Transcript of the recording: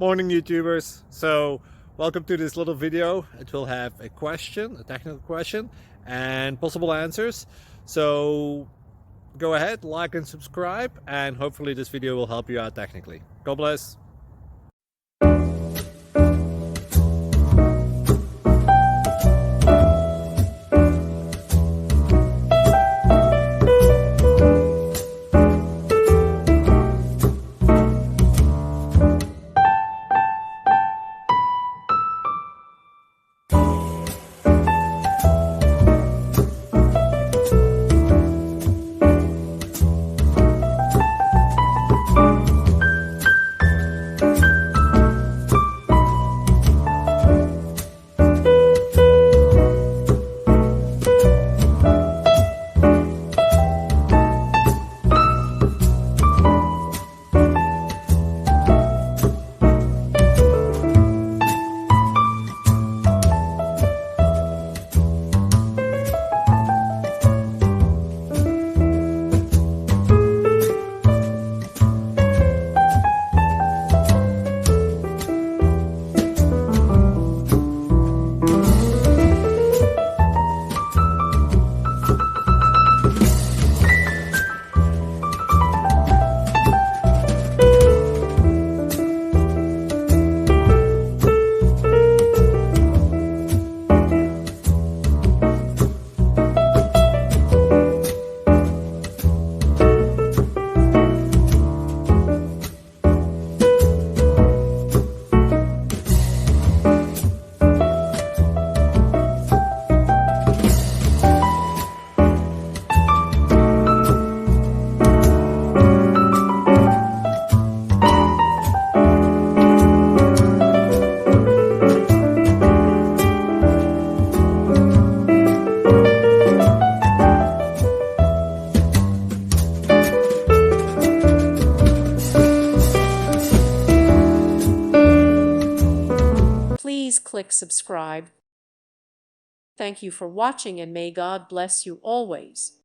Morning YouTubers. So welcome to this little video. It will have a question, a technical question, and possible answers. So go ahead, like and subscribe, and hopefully this video will help you out technically. God bless. Please click subscribe. Thank you for watching and may God bless you always.